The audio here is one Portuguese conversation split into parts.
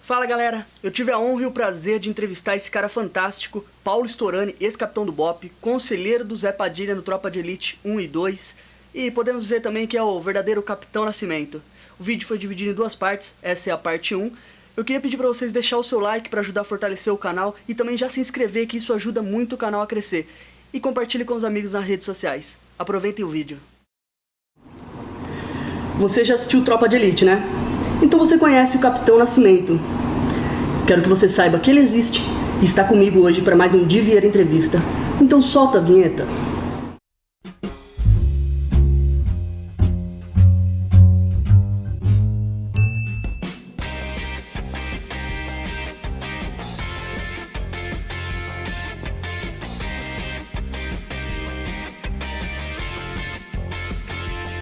Fala galera, eu tive a honra e o prazer de entrevistar esse cara fantástico, Paulo Storani, ex-capitão do BOPE, conselheiro do Zé Padilha no Tropa de Elite 1 e 2, e podemos dizer também que é o verdadeiro Capitão Nascimento. O vídeo foi dividido em duas partes, essa é a parte 1. Eu queria pedir para vocês deixar o seu like para ajudar a fortalecer o canal e também já se inscrever, que isso ajuda muito o canal a crescer. E compartilhe com os amigos nas redes sociais. Aproveitem o vídeo. Você já assistiu Tropa de Elite, né? Então você conhece o Capitão Nascimento. Quero que você saiba que ele existe e está comigo hoje para mais um Di Vieira Entrevista. Então solta a vinheta.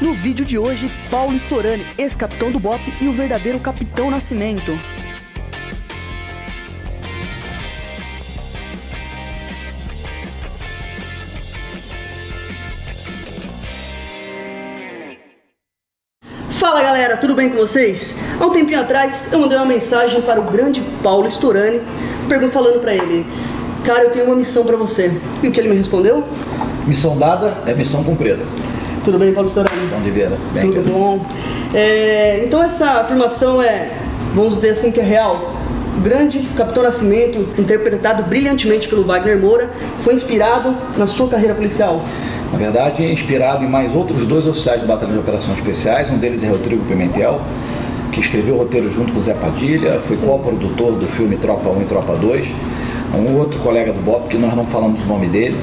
No vídeo de hoje, Paulo Storani, ex-capitão do BOPE e o verdadeiro Capitão Nascimento. Fala galera, tudo bem com vocês? Há um tempinho atrás eu mandei uma mensagem para o grande Paulo Storani, falando para ele: cara, eu tenho uma missão para você. E o que ele me respondeu? Missão dada é missão cumprida. Tudo bem, Paulo Storani? Bom de ver, bem. Tudo bom. Então essa afirmação vamos dizer assim, que é real. O grande Capitão Nascimento, interpretado brilhantemente pelo Wagner Moura, foi inspirado na sua carreira policial. Na verdade, inspirado em mais outros dois oficiais do Batalhão de Operações Especiais. Um deles é Rodrigo Pimentel, que escreveu o roteiro junto com o Zé Padilha, foi co-produtor do filme Tropa 1 e Tropa 2. Um outro colega do BOPE, que nós não falamos o nome dele,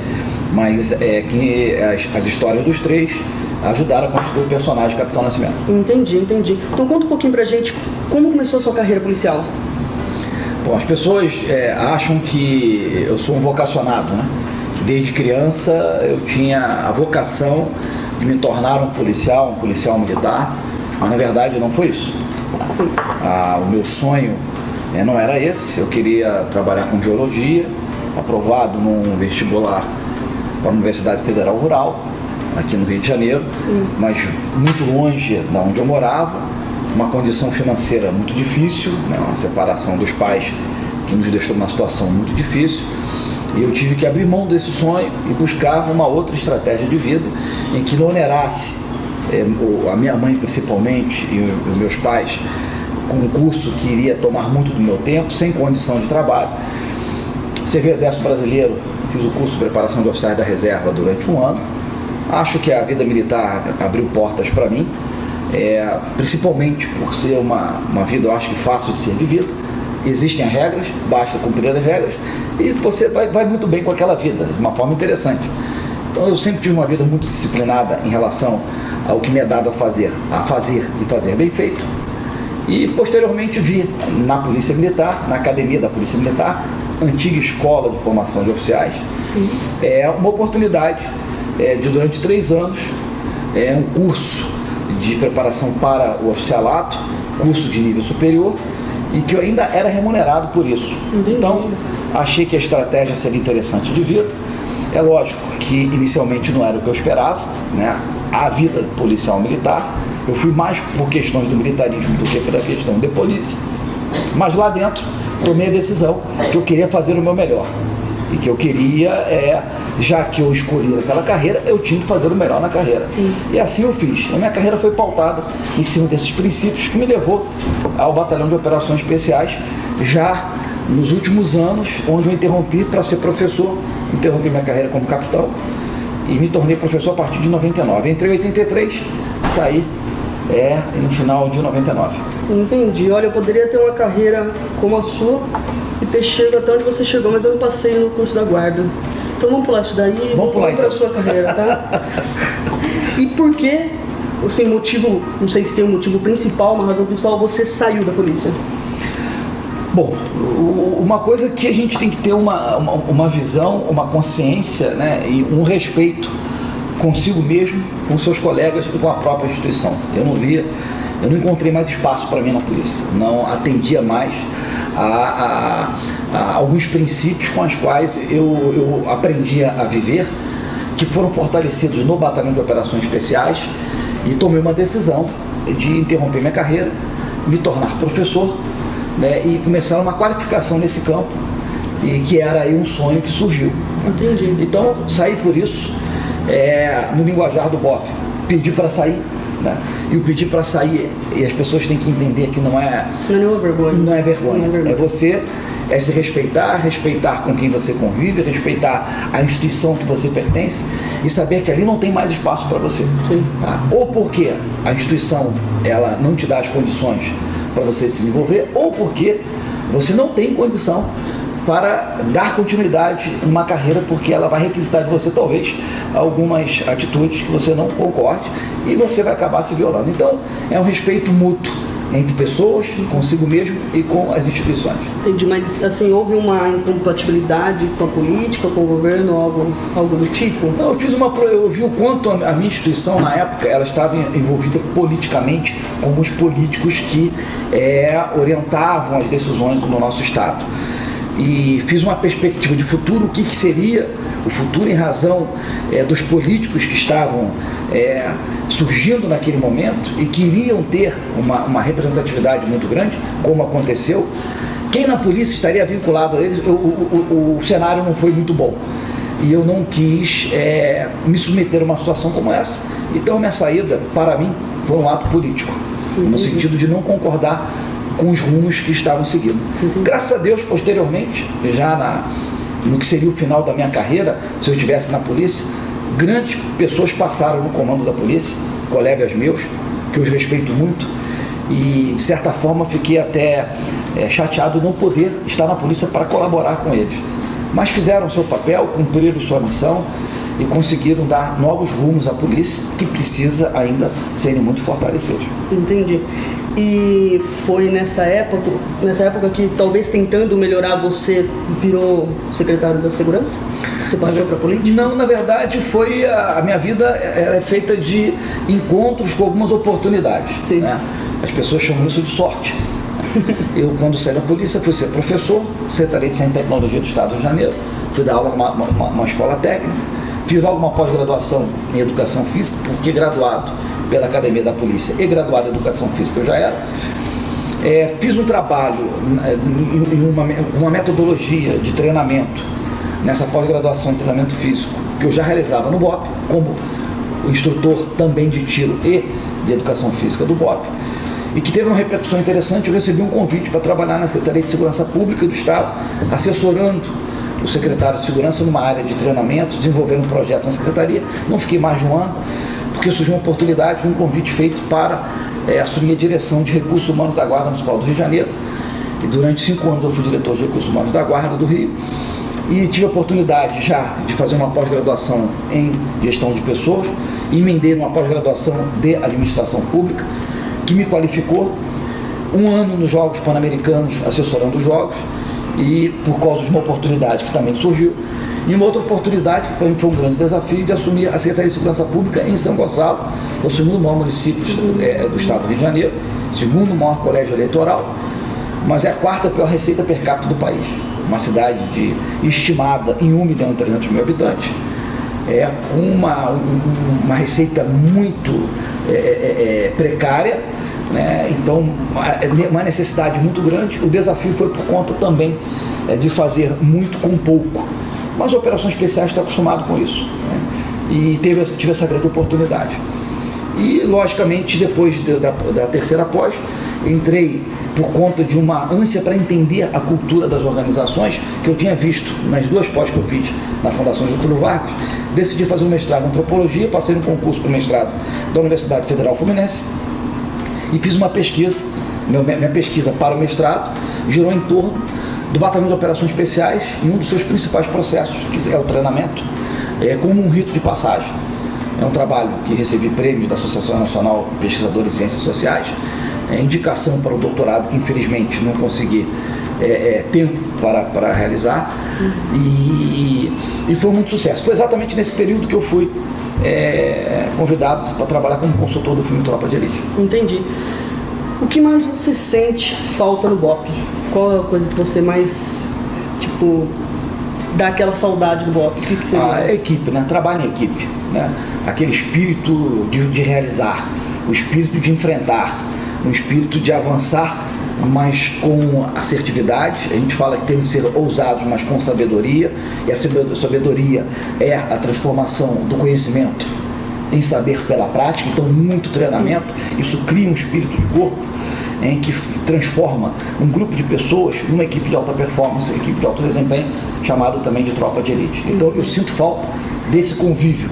mas que as histórias dos três ajudaram a construir o personagem Capitão Nascimento. Entendi. Então conta um pouquinho pra gente como começou a sua carreira policial. Bom, as pessoas acham que eu sou um vocacionado, né? Desde criança eu tinha a vocação de me tornar um policial militar, mas na verdade não foi isso. Sim. O meu sonho não era esse. Eu queria trabalhar com geologia, aprovado num vestibular para a Universidade Federal Rural, aqui no Rio de Janeiro, mas muito longe de onde eu morava, uma condição financeira muito difícil, né, uma separação dos pais que nos deixou numa situação muito difícil, e eu tive que abrir mão desse sonho e buscar uma outra estratégia de vida em que não onerasse a minha mãe principalmente e os meus pais com um curso que iria tomar muito do meu tempo, sem condição de trabalho. Servi o Exército Brasileiro, fiz o curso de preparação de oficiais da reserva durante um ano. Acho que a vida militar abriu portas para mim, principalmente por ser uma vida, eu acho que fácil de ser vivida. Existem as regras, basta cumprir as regras e você vai muito bem com aquela vida, de uma forma interessante. Então eu sempre tive uma vida muito disciplinada em relação ao que me é dado a fazer e fazer bem feito. E posteriormente vi na Polícia Militar, na Academia da Polícia Militar, antiga escola de formação de oficiais, uma oportunidade de durante 3 anos, um curso de preparação para o oficialato, curso de nível superior, e que eu ainda era remunerado por isso. Entendi. Então achei que a estratégia seria interessante de vida. É lógico que inicialmente não era o que eu esperava, né? A vida policial militar, eu fui mais por questões do militarismo do que pela questão de polícia, mas lá dentro tomei a decisão que eu queria fazer o meu melhor e que eu queria, já que eu escolhi aquela carreira, eu tinha que fazer o melhor na carreira. Sim. E assim eu fiz. A minha carreira foi pautada em cima desses princípios que me levou ao Batalhão de Operações Especiais, já nos últimos anos, onde eu interrompi para ser professor, interrompi minha carreira como capitão e me tornei professor a partir de 99. Entrei em 83, saí no final de 99. Entendi. Olha, eu poderia ter uma carreira como a sua e ter chegado até onde você chegou, mas eu não passei no curso da guarda. Então vamos pular isso daí e vamos para a sua carreira, tá? E por que, assim, motivo, não sei se tem um motivo principal, uma razão principal, você saiu da polícia? Bom, uma coisa que a gente tem que ter uma visão, uma consciência, né, e um respeito consigo mesmo, com seus colegas e com a própria instituição. Eu não encontrei mais espaço para mim na polícia, não atendia mais a alguns princípios com os quais eu aprendi a viver, que foram fortalecidos no Batalhão de Operações Especiais, e tomei uma decisão de interromper minha carreira, me tornar professor né, e começaram uma qualificação nesse campo, e que era aí um sonho que surgiu. Entendi. Então, saí por isso, no linguajar do BOPE, pedi para sair, né? E o pedir para sair, e as pessoas têm que entender que não é nenhuma vergonha. Não é vergonha. Não é vergonha. É você se respeitar com quem você convive, respeitar a instituição que você pertence e saber que ali não tem mais espaço para você. Sim. Tá? Ou porque a instituição ela não te dá as condições para você se desenvolver, ou porque você não tem condição para dar continuidade numa carreira, porque ela vai requisitar de você talvez algumas atitudes que você não concorde e você vai acabar se violando. Então é um respeito mútuo entre pessoas, consigo mesmo e com as instituições. Entendi, mas assim, houve uma incompatibilidade com a política, com o governo, algo do tipo? Não, eu vi o quanto a minha instituição na época ela estava envolvida politicamente com os políticos que orientavam as decisões no nosso estado. E fiz uma perspectiva de futuro, o que seria o futuro em razão dos políticos que estavam surgindo naquele momento e queriam ter uma representatividade muito grande, como aconteceu. Quem na polícia estaria vinculado a eles, o cenário não foi muito bom. E eu não quis me submeter a uma situação como essa. Então minha saída, para mim, foi um ato político, no sentido de não concordar com os rumos que estavam seguindo. Graças a Deus, posteriormente, já no que seria o final da minha carreira, se eu estivesse na polícia, grandes pessoas passaram no comando da polícia, colegas meus, que eu os respeito muito, e de certa forma fiquei até chateado de não poder estar na polícia para colaborar com eles. Mas fizeram o seu papel, cumpriram sua missão e conseguiram dar novos rumos à polícia, que precisa ainda serem muito fortalecidos. Entendi. E foi nessa época que talvez tentando melhorar você virou secretário da Segurança? Você passou para a política? Não, na verdade foi a minha vida é feita de encontros com algumas oportunidades. Sim. Né? As pessoas chamam isso de sorte. Eu, quando saí da polícia, fui ser professor, Secretaria de Ciência e Tecnologia do Estado do Rio de Janeiro, fui dar aula numa escola técnica, fiz logo uma pós-graduação em Educação Física, porque graduado pela Academia da Polícia e graduado em Educação Física eu já era. Fiz um trabalho em uma metodologia de treinamento nessa pós-graduação em treinamento físico que eu já realizava no BOPE, como instrutor também de tiro e de Educação Física do BOPE, e que teve uma repercussão interessante. Eu recebi um convite para trabalhar na Secretaria de Segurança Pública do Estado, assessorando o secretário de Segurança numa área de treinamento, desenvolvendo um projeto na Secretaria. Não fiquei mais de um ano, porque surgiu uma oportunidade, um convite feito para assumir a direção de Recursos Humanos da Guarda Municipal do Rio de Janeiro. E durante 5 anos eu fui diretor de Recursos Humanos da Guarda do Rio. E tive a oportunidade já de fazer uma pós-graduação em Gestão de Pessoas, e emendei uma pós-graduação de Administração Pública, que me qualificou. 1 ano nos Jogos Pan-Americanos, assessorando os Jogos, e por causa de uma oportunidade que também surgiu, e uma outra oportunidade que para mim foi um grande desafio, de assumir a Secretaria de Segurança Pública em São Gonçalo, que é o segundo maior município do estado do Rio de Janeiro, segundo maior colégio eleitoral, mas é a 4ª pior receita per capita do país. Uma cidade estimada em 1.300.000 habitantes, com uma receita muito precária, né? Então uma necessidade muito grande. O desafio foi por conta também de fazer muito com pouco, mas a Operações Especiais está acostumado com isso, né? E tive essa grande oportunidade. E logicamente depois da terceira pós, entrei por conta de uma ânsia para entender a cultura das organizações, que eu tinha visto nas 2 pós que eu fiz na Fundação Getúlio Vargas. Decidi fazer um mestrado em Antropologia, passei no concurso para o mestrado da Universidade Federal Fluminense e fiz uma pesquisa. Minha pesquisa para o mestrado girou em torno do Batalhão de Operações Especiais e um dos seus principais processos, que é o treinamento, como um rito de passagem. É um trabalho que recebi prêmios da Associação Nacional de Pesquisadores em Ciências Sociais, indicação para o doutorado, que infelizmente não consegui tempo para realizar, e foi muito sucesso. Foi exatamente nesse período que eu fui convidado para trabalhar como consultor do filme Tropa de Elite. Entendi. O que mais você sente falta no BOPE? Qual é a coisa que você mais, dá aquela saudade do BOPE? O que você a equipe, né? Trabalho em equipe, né? Aquele espírito de realizar, o espírito de enfrentar, o espírito de avançar mas com assertividade. A gente fala que temos que ser ousados, mas com sabedoria, e a sabedoria é a transformação do conhecimento em saber pela prática. Então, muito treinamento, isso cria um espírito de corpo em que transforma um grupo de pessoas numa equipe de alta performance, equipe de alto desempenho, chamado também de tropa de elite. Então, eu sinto falta desse convívio.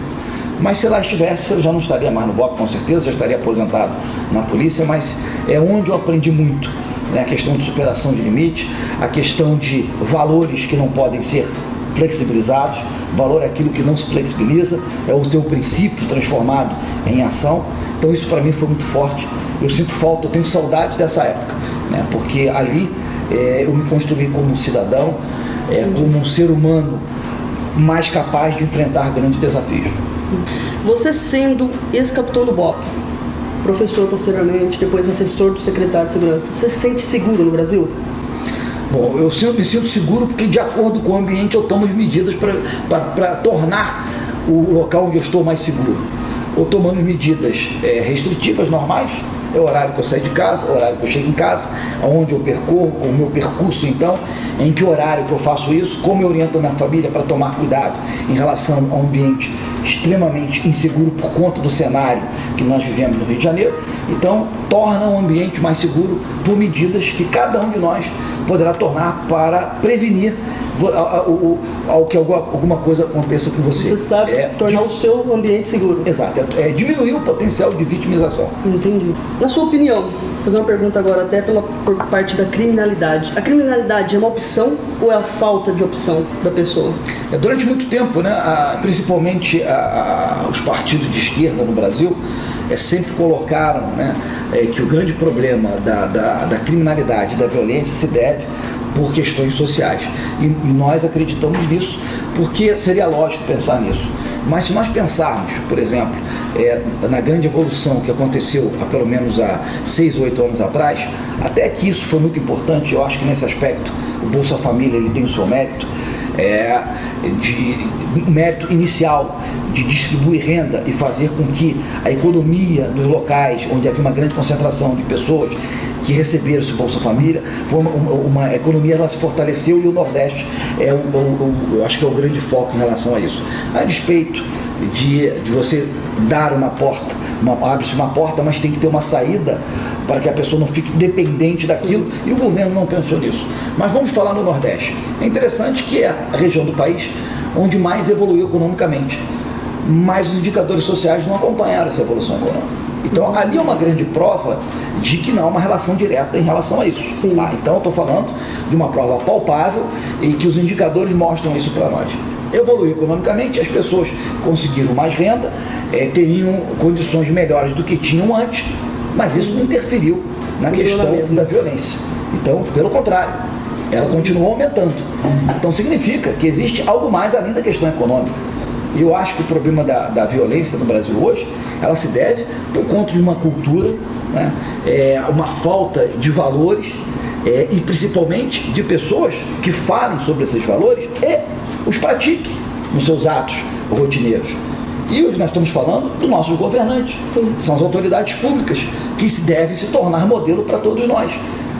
Mas se lá estivesse, eu já não estaria mais no BOPE, com certeza, já estaria aposentado na polícia, mas é onde eu aprendi muito, né? A questão de superação de limite, a questão de valores que não podem ser flexibilizados. Valor é aquilo que não se flexibiliza, é o seu princípio transformado em ação. Então isso para mim foi muito forte. Eu sinto falta, eu tenho saudade dessa época, né? Porque ali eu me construí como um cidadão, como um ser humano mais capaz de enfrentar grandes desafios. Você sendo ex-capitão do BOPE, professor posteriormente, depois assessor do secretário de segurança, você se sente seguro no Brasil? Bom, eu me sinto seguro porque, de acordo com o ambiente, eu tomo as medidas para tornar o local onde eu estou mais seguro. Ou tomando medidas restritivas, normais, é o horário que eu saio de casa, o horário que eu chego em casa, aonde eu percorro, o meu percurso, então, em que horário que eu faço isso, como eu oriento a minha família para tomar cuidado em relação a um ambiente extremamente inseguro por conta do cenário que nós vivemos no Rio de Janeiro. Então, torna o ambiente mais seguro por medidas que cada um de nós poderá tornar para prevenir que alguma coisa aconteça com você. Você sabe tornar o seu ambiente seguro. Exato, diminuir o potencial de vitimização. Entendi. Na sua opinião, vou fazer uma pergunta agora até por parte da criminalidade. A criminalidade é uma opção ou é a falta de opção da pessoa? Durante muito tempo, né, principalmente os partidos de esquerda no Brasil, sempre colocaram, né, que o grande problema da criminalidade e da violência se deve por questões sociais. E nós acreditamos nisso, porque seria lógico pensar nisso. Mas se nós pensarmos, por exemplo, na grande evolução que aconteceu há pelo menos há 6 ou 8 anos atrás, até que isso foi muito importante. Eu acho que nesse aspecto o Bolsa Família ele tem o seu mérito, mérito inicial de distribuir renda e fazer com que a economia dos locais onde havia uma grande concentração de pessoas que receberam esse Bolsa Família, foi uma economia, ela se fortaleceu, e o Nordeste eu acho que é o grande foco em relação a isso. A despeito de você dar uma porta, abre-se uma porta, mas tem que ter uma saída para que a pessoa não fique dependente daquilo, e o governo não pensou nisso. Mas vamos falar no Nordeste. É interessante que é a região do país onde mais evoluiu economicamente, mas os indicadores sociais não acompanharam essa evolução econômica. Então, ali é uma grande prova de que não há uma relação direta em relação a isso. Tá? Então, eu estou falando de uma prova palpável e que os indicadores mostram isso para nós. Evoluiu economicamente, as pessoas conseguiram mais renda, teriam condições melhores do que tinham antes, mas isso não interferiu na questão da violência. Então, pelo contrário, ela continuou aumentando. Então, significa que existe algo mais além da questão econômica. E eu acho que o problema da violência no Brasil hoje, ela se deve por conta de uma cultura, né, uma falta de valores, e principalmente de pessoas que falem sobre esses valores e os pratiquem nos seus atos rotineiros. E nós estamos falando dos nossos governantes. Sim. São as autoridades públicas que devem se tornar modelo para todos nós.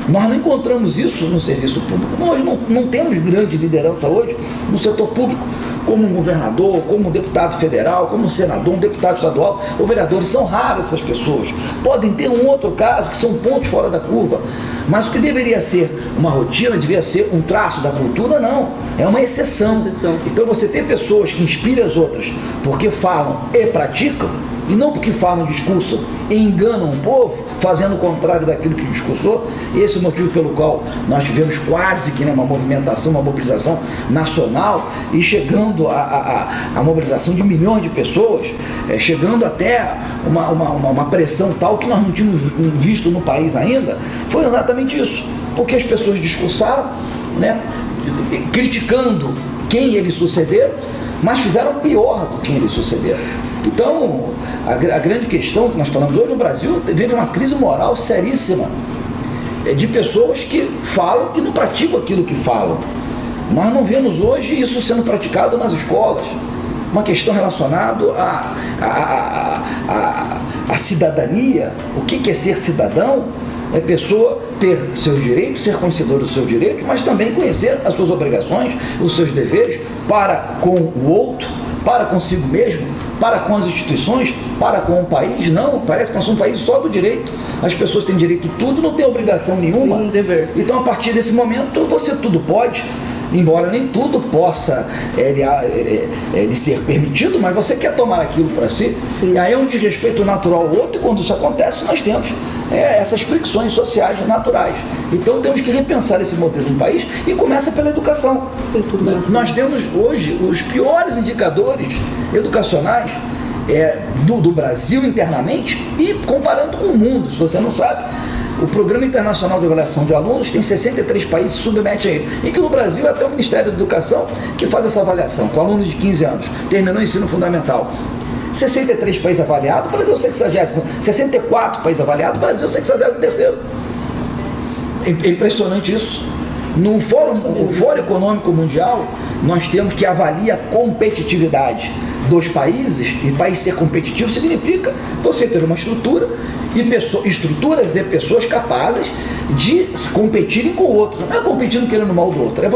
Nós não encontramos isso no serviço público. Nós não temos grande liderança hoje no setor público, como um governador, como um deputado federal, como um senador, um deputado estadual ou vereadores. São raras essas pessoas. Podem ter um outro caso, que são pontos fora da curva. Mas o que deveria ser uma rotina, deveria ser um traço da cultura, não. É uma exceção. Então você tem pessoas que inspiram as outras porque falam e praticam, e não porque falam, discursam e enganam o povo, fazendo o contrário daquilo que discursou. Esse é o motivo pelo qual nós tivemos quase que uma movimentação, uma mobilização nacional, e chegando a mobilização de milhões de pessoas, chegando até uma pressão tal que nós não tínhamos visto no país ainda. Foi exatamente isso, porque as pessoas discursaram, né, criticando quem eles sucederam, mas fizeram pior do que eles sucederam. Então, a grande questão que nós falamos hoje, o Brasil vive uma crise moral seríssima, de pessoas que falam e não praticam aquilo que falam. Nós não vemos hoje isso sendo praticado nas escolas. Uma questão relacionada à cidadania, o que é ser cidadão, é pessoa ter seus direitos, ser conhecedor dos seus direitos, mas também conhecer as suas obrigações, os seus deveres para com o outro, para consigo mesmo, para com as instituições, para com o país. Não, parece que nós somos um país só do direito. As pessoas têm direito a tudo, não têm obrigação nenhuma. Nenhum dever. Então, a partir desse momento, você tudo pode, embora nem tudo possa lhe ser permitido, mas você quer tomar aquilo para si. Sim. E aí é um desrespeito natural ao outro, e quando isso acontece, nós temos essas fricções sociais naturais. Então temos que repensar esse modelo no país, e começa pela educação. Nós temos hoje os piores indicadores educacionais do Brasil internamente, e comparando com o mundo. Se você não sabe, o Programa Internacional de Avaliação de Alunos tem 63 países que submetem a ele, e que no Brasil é até o Ministério da Educação que faz essa avaliação, com alunos de 15 anos, terminou o ensino fundamental. 63 países avaliados, o Brasil é o 60º, 64 países avaliados, o Brasil é o 63º. É impressionante isso. No Fórum Econômico Mundial, nós temos que avaliar a competitividade dos países, e país ser competitivo significa você ter uma estrutura estruturas e pessoas capazes de competirem com o outro. Não é competindo querendo mal do outro, é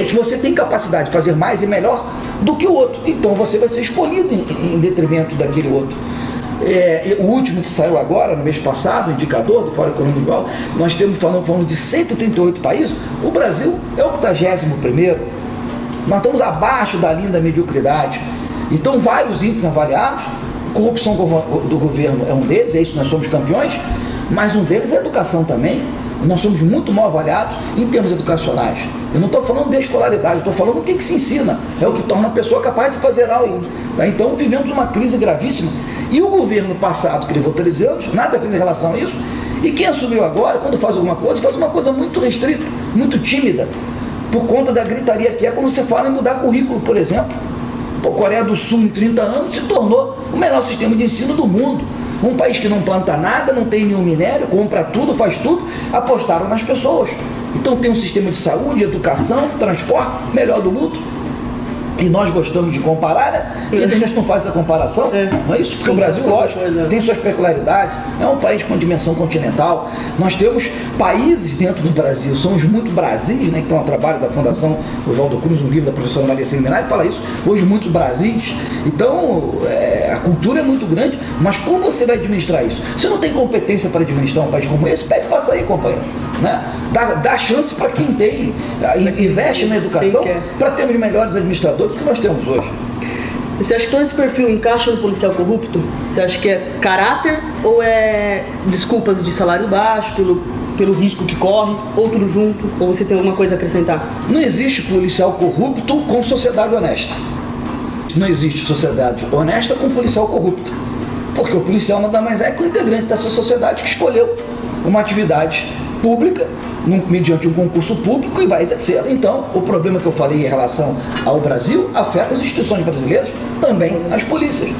que você tem capacidade de fazer mais e melhor do que o outro. Então você vai ser escolhido em detrimento daquele outro. O último que saiu agora, no mês passado, o indicador do Fórum Econômico Mundial, nós temos falando de 138 países, o Brasil é o 81º. Nós estamos abaixo da linha da mediocridade. Então, vários índices avaliados, corrupção do governo é um deles, é isso, nós somos campeões, mas um deles é a educação também. Nós somos muito mal avaliados em termos educacionais. Eu não estou falando de escolaridade, estou falando do que se ensina. Sim. É o que torna a pessoa capaz de fazer algo. Tá? Então, vivemos uma crise gravíssima. E o governo passado, que levou 13 anos, nada fez em relação a isso. E quem assumiu agora, quando faz uma coisa muito restrita, muito tímida, por conta da gritaria que é quando você fala em mudar currículo, por exemplo. A Coreia do Sul, em 30 anos, se tornou o melhor sistema de ensino do mundo. Um país que não planta nada, não tem nenhum minério, compra tudo, faz tudo, apostaram nas pessoas. Então tem um sistema de saúde, educação, transporte, melhor do mundo. E nós gostamos de comparar, né? E a gente não faz essa comparação, não é isso? Porque o Brasil, lógico, tem suas peculiaridades, é um país com dimensão continental. Nós temos países dentro do Brasil, somos muito Brasis, né? Que tem um trabalho da Fundação Oswaldo Cruz, um livro da professora Maria Seminário, que fala isso, hoje muitos Brasis. Então, a cultura é muito grande, mas como você vai administrar isso? Você não tem competência para administrar um país como esse, pede para sair, companheiro. Né? Dá chance para quem tem, investe na educação para termos melhores administradores que nós temos hoje. Você acha que todo esse perfil encaixa no policial corrupto? Você acha que é caráter ou é desculpas de salário baixo, pelo risco que corre, ou tudo junto? Ou você tem alguma coisa a acrescentar? Não existe policial corrupto com sociedade honesta. Não existe sociedade honesta com policial corrupto. Porque o policial nada mais é que um integrante dessa sociedade que escolheu uma atividade pública, mediante um concurso público, e vai exercer. Então, o problema que eu falei em relação ao Brasil afeta as instituições brasileiras, também as polícias.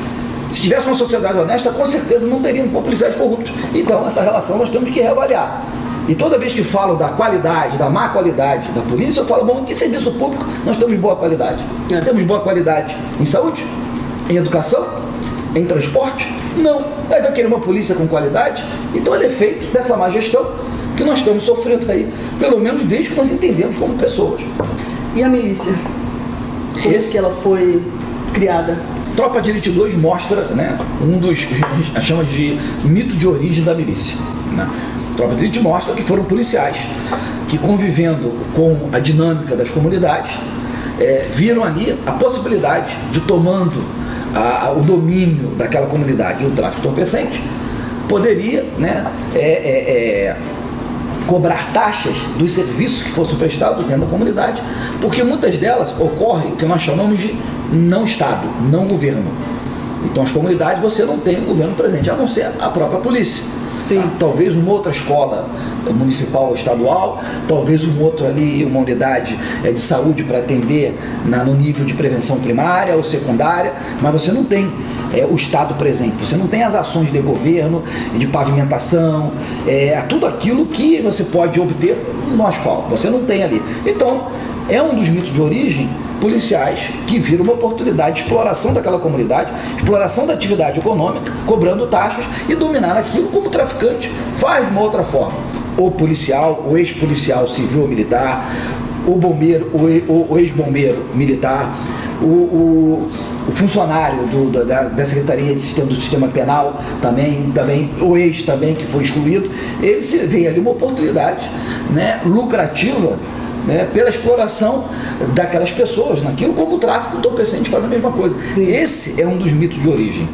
Se tivesse uma sociedade honesta, com certeza não teríamos policiais corruptos. Então, essa relação nós temos que reavaliar. E toda vez que falo da qualidade, da má qualidade da polícia, eu falo, bom, em que serviço público nós temos boa qualidade? Temos boa qualidade em saúde? Em educação? Em transporte? Não. Aí vai querer uma polícia com qualidade? Então, ele é feito dessa má gestão que nós estamos sofrendo aí, pelo menos desde que nós entendemos como pessoas. E a milícia? Como que ela foi criada? Tropa de Elite 2 mostra, né, um dos que a gente chama de mito de origem da milícia. Né? Tropa de Elite mostra que foram policiais que, convivendo com a dinâmica das comunidades, viram ali a possibilidade de, tomando o domínio daquela comunidade, o tráfico entorpecente, poderia, né, cobrar taxas dos serviços que fossem prestados dentro da comunidade, porque muitas delas ocorrem o que nós chamamos de não Estado, não governo. Então, as comunidades, você não tem um governo presente, a não ser a própria polícia. Sim. Talvez uma outra escola municipal ou estadual, talvez uma unidade de saúde para atender no nível de prevenção primária ou secundária, mas você não tem o Estado presente, você não tem as ações de governo, de pavimentação, tudo aquilo que você pode obter no asfalto, você não tem ali. Então, é um dos mitos de origem policiais que viram uma oportunidade de exploração daquela comunidade, exploração da atividade econômica, cobrando taxas e dominar aquilo como o traficante faz de uma outra forma. O policial, o ex-policial civil ou militar, o bombeiro, o ex-bombeiro militar, o funcionário da Secretaria do Sistema Penal, também o ex também, que foi excluído, ele se vê ali uma oportunidade, né, lucrativa, né, pela exploração daquelas pessoas naquilo, como o tráfico entorpecente faz a mesma coisa. Sim. Esse é um dos mitos de origem.